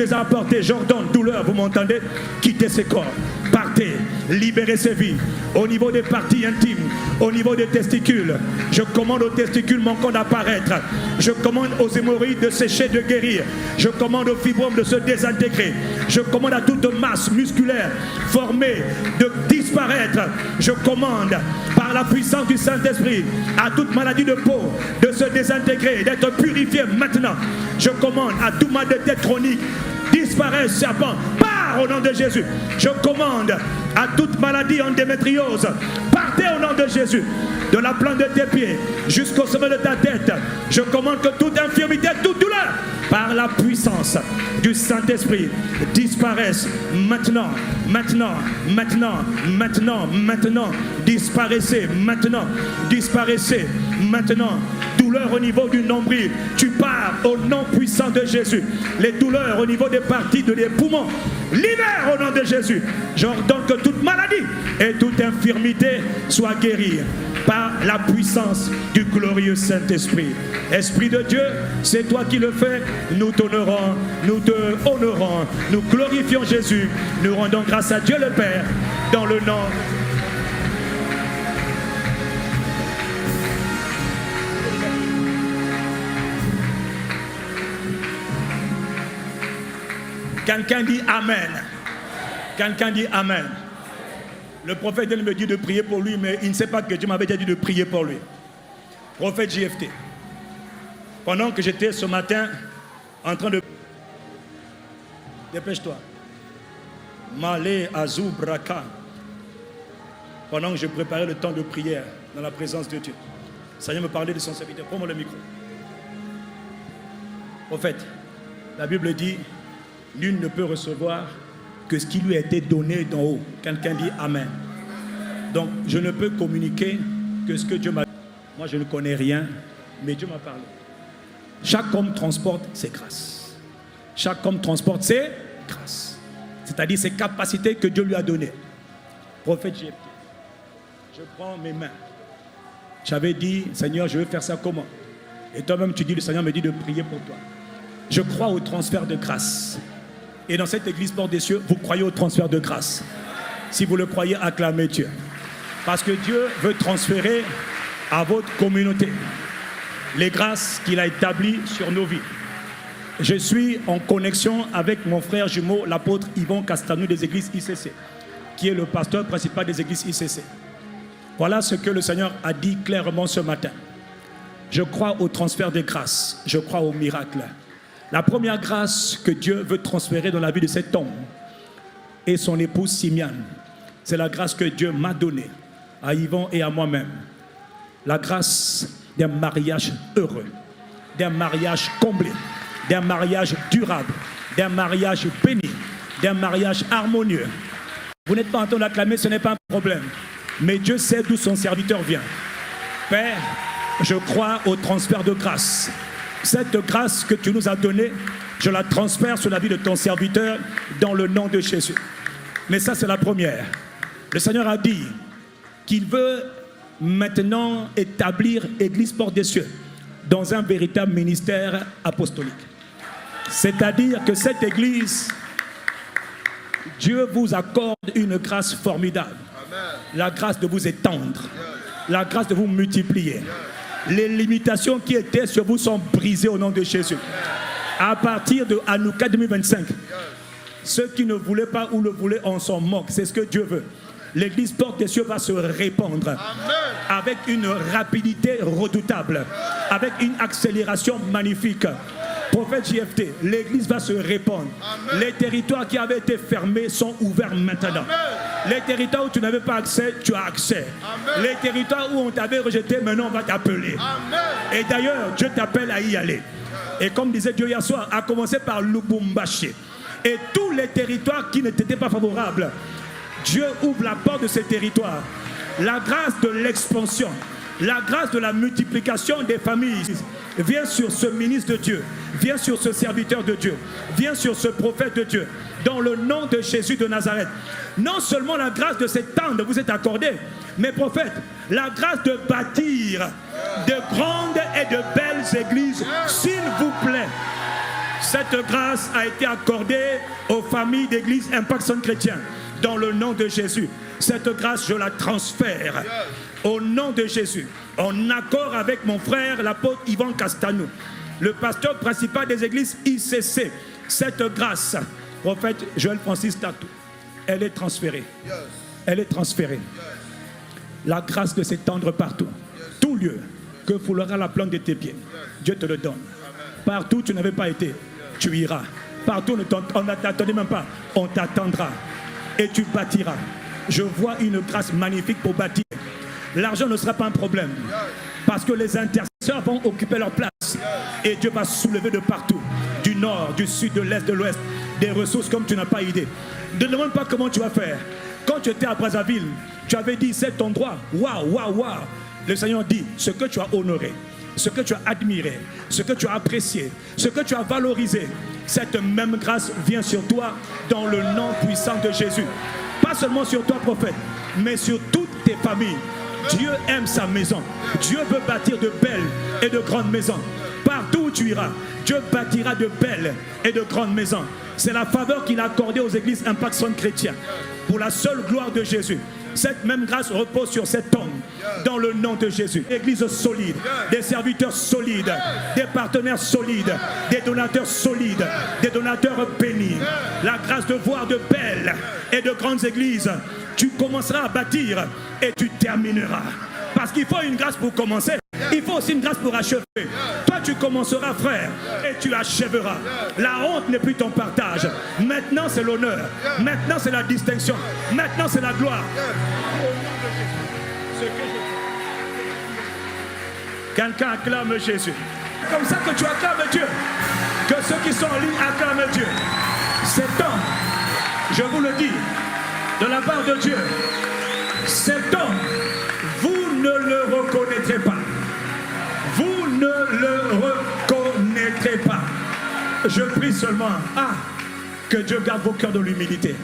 les a apportés, Jordan, douleur, vous m'entendez? Quittez ces corps, partez, libérez ces vies. Au niveau des parties intimes, au niveau des testicules, je commande aux testicules manquants d'apparaître. Je commande aux hémorroïdes de sécher, de guérir. Je commande aux fibromes de se désintégrer. Je commande à toute masse musculaire formée de disparaître. Je commande par la puissance du Saint-Esprit à toute maladie de peau de se désintégrer, d'être purifiée maintenant. Je commande à tout mal de tête chronique, disparaît, serpent, pars au nom de Jésus. Je commande à toute maladie endémétriose, partez au nom de Jésus. De la plante de tes pieds jusqu'au sommet de ta tête, je commande que toute infirmité, toute douleur, par la puissance du Saint-Esprit, disparaisse maintenant, maintenant, maintenant, maintenant, maintenant. Disparaissez maintenant, disparaissez maintenant. Douleur au niveau du nombril, tu pars au nom puissant de Jésus. Les douleurs au niveau des parties des poumons, libère au nom de Jésus. J'ordonne que toute maladie et toute infirmité soit guérie par la puissance du glorieux Saint-Esprit. Esprit de Dieu, c'est toi qui le fais. Nous t'honorons, nous te honorons, nous glorifions Jésus. Nous rendons grâce à Dieu le Père dans le nom. Quelqu'un dit Amen. Quelqu'un dit Amen. Le prophète me dit de prier pour lui, mais il ne sait pas que Dieu m'avait déjà dit de prier pour lui. Prophète JFT. Pendant que j'étais ce matin en train de... Dépêche-toi. Malé Azou Braka. Pendant que je préparais le temps de prière dans la présence de Dieu, le Seigneur me parlait de son serviteur. Prends-moi le micro. Prophète, la Bible dit, nul ne peut recevoir que ce qui lui a été donné d'en haut. Quelqu'un dit Amen. Donc, je ne peux communiquer que ce que Dieu m'a dit. Moi, je ne connais rien, mais Dieu m'a parlé. Chaque homme transporte ses grâces. Chaque homme transporte ses grâces. C'est-à-dire ses capacités que Dieu lui a données. Prophète JFT, je prends mes mains. J'avais dit, Seigneur, je veux faire ça comment? Et toi-même, tu dis, le Seigneur me dit de prier pour toi. Je crois au transfert de grâce. Et dans cette église Porte des Cieux, vous croyez au transfert de grâce. Si vous le croyez, acclamez Dieu. Parce que Dieu veut transférer à votre communauté les grâces qu'il a établies sur nos vies. Je suis en connexion avec mon frère jumeau, l'apôtre Yvon Castanou des églises ICC, qui est le pasteur principal des églises ICC. Voilà ce que le Seigneur a dit clairement ce matin. Je crois au transfert des grâces. Je crois au miracle. La première grâce que Dieu veut transférer dans la vie de cet homme et son épouse Simiane, c'est la grâce que Dieu m'a donnée à Yvon et à moi-même. La grâce d'un mariage heureux, d'un mariage comblé, d'un mariage durable, d'un mariage béni, d'un mariage harmonieux. Vous n'êtes pas en train d'acclamer, ce n'est pas un problème. Mais Dieu sait d'où son serviteur vient. Père, je crois au transfert de grâce. Cette grâce que tu nous as donnée, je la transfère sur la vie de ton serviteur dans le nom de Jésus. Mais ça, c'est la première. Le Seigneur a dit qu'il veut maintenant établir Église Porte des Cieux dans un véritable ministère apostolique. C'est-à-dire que cette Église, Dieu vous accorde une grâce formidable. La grâce de vous étendre, la grâce de vous multiplier. Les limitations qui étaient sur vous sont brisées au nom de Jésus. À partir de Hanouka 2025, ceux qui ne voulaient pas ou le voulaient, on s'en moque. C'est ce que Dieu veut. L'église Porte des Cieux va se répandre avec une rapidité redoutable, avec une accélération magnifique. Prophète JFT, l'église va se répandre. Les territoires qui avaient été fermés sont ouverts maintenant. Les territoires où tu n'avais pas accès, tu as accès. Les territoires où on t'avait rejeté, maintenant on va t'appeler. Et d'ailleurs, Dieu t'appelle à y aller. Et comme disait Dieu hier soir, à commencer par Lubumbashi. Et tous les territoires qui ne t'étaient pas favorables, Dieu ouvre la porte de ces territoires. La grâce de l'expansion, la grâce de la multiplication des familles vient sur ce ministre de Dieu, vient sur ce serviteur de Dieu, vient sur ce prophète de Dieu, dans le nom de Jésus de Nazareth. Non seulement la grâce de s'étendre vous est accordée, mais prophète, la grâce de bâtir de grandes et de belles églises, s'il vous plaît. Cette grâce a été accordée aux familles d'église Impact Centre Chrétien. Dans le nom de Jésus. Cette grâce, je la transfère. Au nom de Jésus. En accord avec mon frère, l'apôtre Yvan Castanou, le pasteur principal des églises ICC. Cette grâce, prophète Joël Francis Tatou, elle est transférée. Elle est transférée. La grâce de s'étendre partout. Tout lieu que foulera la plante de tes pieds. Dieu te le donne. Partout où tu n'avais pas été, tu iras. Partout où on ne t'attendait même pas, on t'attendra. Et tu bâtiras. Je vois une grâce magnifique pour bâtir. L'argent ne sera pas un problème. Parce que les intercesseurs vont occuper leur place. Et Dieu va soulever de partout. Du nord, du sud, de l'est, de l'ouest. Des ressources comme tu n'as pas idée. Ne demande pas comment tu vas faire. Quand tu étais à Brazzaville, tu avais dit cet endroit. Waouh, waouh, waouh. Le Seigneur dit ce que tu as honoré, ce que tu as admiré, ce que tu as apprécié, ce que tu as valorisé. Cette même grâce vient sur toi dans le nom puissant de Jésus. Pas seulement sur toi, prophète, mais sur toutes tes familles. Dieu aime sa maison. Dieu veut bâtir de belles et de grandes maisons. Partout où tu iras, Dieu bâtira de belles et de grandes maisons. C'est la faveur qu'il a accordée aux églises Impact Centre Chrétien. Pour la seule gloire de Jésus. Cette même grâce repose sur cet homme. Dans le nom de Jésus. Église solide, des serviteurs solides, des partenaires solides, des donateurs solides, des donateurs bénis. La grâce de voir de belles et de grandes églises. Tu commenceras à bâtir et tu termineras. Parce qu'il faut une grâce pour commencer. Il faut aussi une grâce pour achever. Toi, tu commenceras, frère, et tu achèveras. La honte n'est plus ton partage. Maintenant, c'est l'honneur. Maintenant, c'est la distinction. Maintenant, c'est la gloire. Quelqu'un acclame Jésus. Comme ça que tu acclames Dieu. Que ceux qui sont en ligne acclament Dieu. Cet homme, je vous le dis, de la part de Dieu, cet homme, vous ne le reconnaîtrez pas. Vous ne le reconnaîtrez pas. Je prie seulement, que Dieu garde vos cœurs de l'humilité.